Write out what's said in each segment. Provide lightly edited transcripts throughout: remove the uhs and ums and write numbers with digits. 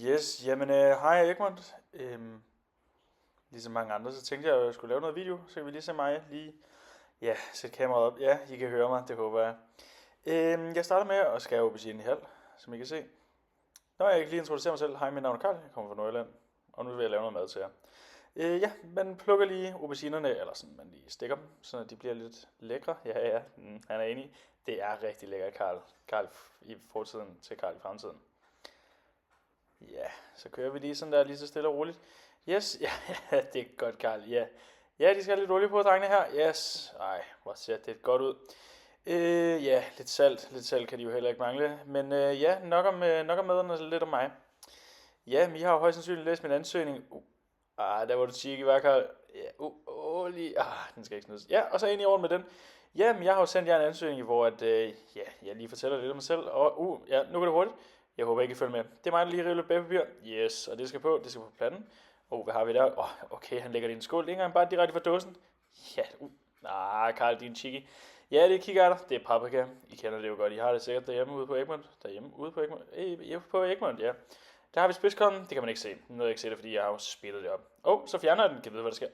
Yes, jamen hej Egmont. Ligesom mange andre, så tænkte jeg, at jeg skulle lave noget video, så kan vi lige se mig lige, ja, sætte kameraet op. Ja, I kan høre mig, det håber jeg. Jeg starter med at skære aubergine i halv, som I kan se. Nå, jeg kan lige introducere mig selv. Hej, mit navn er Karl, jeg kommer fra Nordjylland, og nu vil jeg lave noget mad til jer. Ja, man plukker lige auberginerne, eller sådan, man lige stikker dem, så de bliver lidt lækre. Ja, han er enig. Det er rigtig lækkert, Karl. Karl i fortiden til Karl i fremtiden. Ja, så kører vi lige sådan der, lige så stille og roligt. Yes, ja, det er godt, Karl, ja. Ja, de skal have lidt olie på, drengene her. Yes, ej, hvor ser det godt ud. Ja, lidt salt kan de jo heller ikke mangle. Men ja, nok om maden og lidt om mig. Ja, men I har jo højst sandsynligt læst min ansøgning. Der var du tjekke, var, Karl. Ja, lige, den skal ikke snydes. Ja, og så ind i orden med den. Ja, men jeg har jo sendt jer en ansøgning, hvor at, ja, jeg lige fortæller lidt om mig selv. Og ja, nu går det hurtigt. Jeg håber ikke, I følger med. Det er mig, der lige river lidt bagpapir. Yes, og det skal på pladen. Hvad har vi der? Okay, han lægger det i en skål. Det er ikke engang bare direkte fra dåsen. Ja, Karl, din chiki. Ja, det er kikærter. Det er paprika. I kender det jo godt. I har det sikkert derhjemme ude på Egmont. På Egmont, ja. Der har vi spidskommen. Det kan man ikke se. Nu har jeg ikke se det, fordi jeg har jo spillet det op. Så fjerner jeg den. Kan vide, hvad der sker.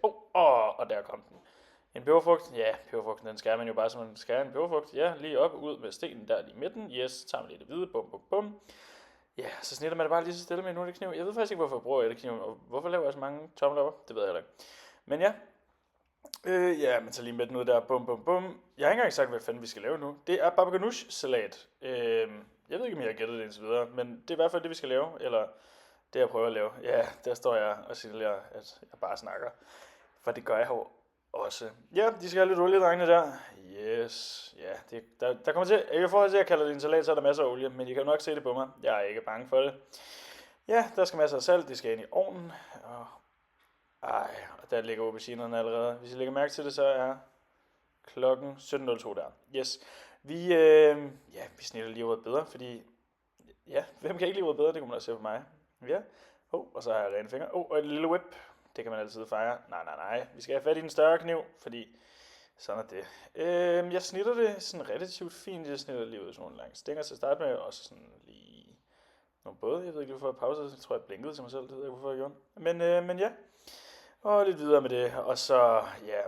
Og der kom den. En peberfrugt. Ja, peberfrugten, den skærer man jo bare, som man skærer en peberfrugt. Ja, lige op, ud med stenen der lige i midten. Yes, tager man lige det hvide. Bum. Ja, så snitter man det bare lige så stille med en kniv. Jeg ved faktisk ikke, hvorfor jeg bruger kniv, og hvorfor laver jeg så mange tommelopper. Det ved jeg heller ikke. Men ja, ja, men så lige med den ud der. Bum. Jeg har ikke engang sagt, hvad fanden vi skal lave nu. Det er baba ganoush salat. Jeg ved ikke, om jeg har gættet det indtil videre, men det er i hvert fald det, vi skal lave. Eller det, jeg prøver at lave. Ja, der står jeg og signalerer, at jeg bare snakker. For det gør jeg jo også. Ja, de skal have lidt olie, drengene der. Yes. Ja, der kommer til. Jeg kan forhold til, at jeg kalder det en salat, så er der masser af olie. Men I kan nok se det på mig. Jeg er ikke bange for det. Ja, der skal masser af salt. Det skal ind i ovnen. Og der ligger auberginerne allerede. Hvis I lægger mærke til det, så er klokken 17.02 der. Yes. Vi snitter lige ordet bedre, fordi... Ja, hvem kan ikke lide ordet bedre? Det kunne man også se på mig. Ja. Og så har jeg rene fingre. Og et lille whip. Det kan man altid fejre. Nej. Vi skal have fat i en større kniv, fordi sådan er det. Jeg snitter det sådan relativt fint. Jeg snitter lige ud sådan nogle lange stænger til at starte med, og så sådan lige nogle både. Jeg ved ikke, hvorfor jeg pausede. Jeg tror, jeg blinkede til mig selv. Det ved jeg ikke, hvorfor jeg gjorde. Men ja. Og lidt videre med det. Og så, ja.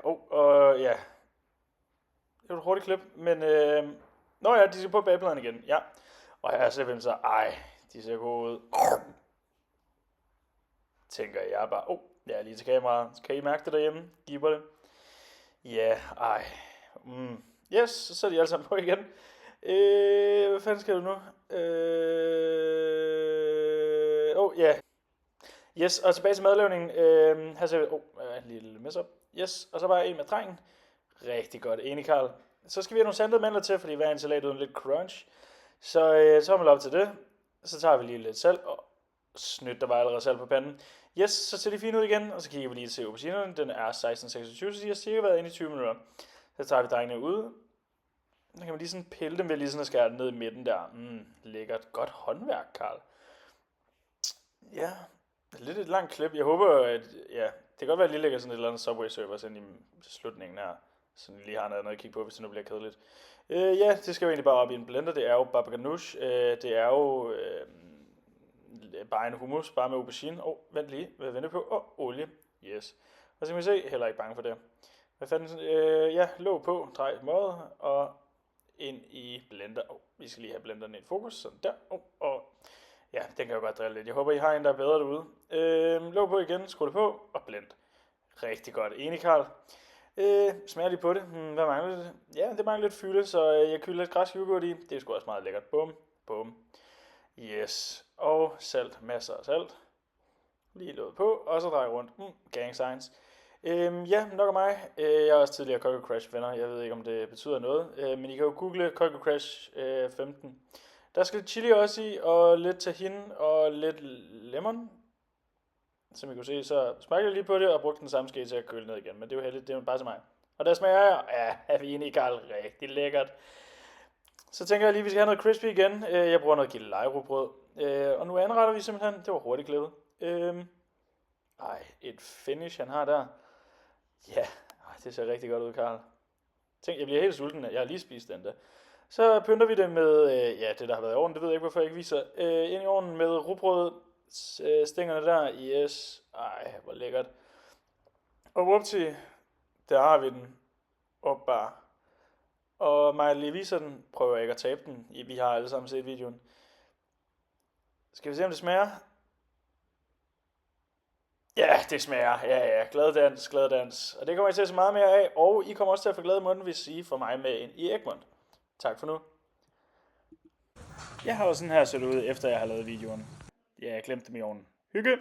Det var et hurtigt klip, men de skal på bagpladen igen. Ja. Og jeg ser hvem så. De ser gode ud. Tænker jeg bare, jeg er lige til kameraet. Kan I mærke det derhjemme? Giver det? Ja, Yes, så er de alle sammen på igen. Hvad fanden skal du nu? Yes, og tilbage til madlavningen. Her ser vi, en lille mess op. Yes, og så bare en med drengen. Rigtig godt, enig Karl. Så skal vi have nogle sandede mandler til, fordi hver en salat uden lidt crunch. Så tommel op til det. Så tager vi lige lidt salt, og snydt, der var allerede salt på panden. Yes, så ser det fint ud igen, og så kigger vi lige til auberginerne. Den er 16-26, så de har cirka været inde i 20 minutter. Så tager vi drengene ud. Så kan man lige sådan pille dem ved lige sådan at skære ned i midten der. Lækkert. Godt håndværk, Karl. Ja, lidt et langt klip. Jeg håber, at det kan godt være, at jeg lige lægger sådan et eller andet Subway Surfers ind i slutningen her. Så I lige har noget at kigge på, hvis det nu bliver kedeligt. Det skal jo egentlig bare op i en blender. Det er jo baba ganoush. Det er jo bare en hummus, bare med aubergine. Vent lige. Hvad venter på? Olie. Yes. Og så kan vi se, heller ikke bange for det. Hvad fanden? Låg på, drej møget, og ind i blender. Vi skal lige have blenderen i fokus, sådan der. Ja, den kan jo godt drille lidt. Jeg håber, I har en, der er bedre derude. Låg på igen, skru det på, og blend. Rigtig godt. Enig, Karl. Smager lige på det. Hvad mangler det? Ja, det mangler lidt fylde, så jeg kylder lidt græsk yoghurt i. Det er sgu også meget lækkert. Bum. Yes. Og salt. Masser af salt. Lige låget på, og så dreje rundt. Gang signs. Nok af mig. Jeg er også tidligere Coco Crash venner. Jeg ved ikke, om det betyder noget. Men I kan jo google Coco Crash 15. Der skal chili også i, og lidt tahin og lidt lemon. Som I kunne se, så smagte jeg lige på det og brugte den samme ske til at køle ned igen. Men det er jo heldigt, det er jo bare til mig. Og der smager jeg, er vi enige, Karl, rigtig lækkert. Så tænker jeg lige, vi skal have noget crispy igen. Jeg bruger noget gilejrobrød. Og nu anretter vi simpelthen, det var hurtigt klippet. Et finish han har der. Ja, det ser rigtig godt ud, Karl. Tænk, jeg bliver helt sulten. Jeg har lige spist den der. Så pynter vi det med, det der har været i ovnen, det ved jeg ikke, hvorfor jeg ikke viser. Ind i ovnen med rugbrød, stængerne der, yes, ej, hvor lækkert. Og whoopty, der har vi den, op bare. Og mig lige viser den, prøver jeg ikke at tabe den, vi har alle sammen set videoen. Skal vi se om det smager? Ja, det smager. Ja. Glad dans. Og det kommer I til at se meget mere af. Og I kommer også til at få glæde i munden, hvis I får mig med ind i Egmont. Tak for nu. Jeg har jo sådan her set ud, efter jeg har lavet videoen. Ja, jeg glemte dem i ovnen. Hygge!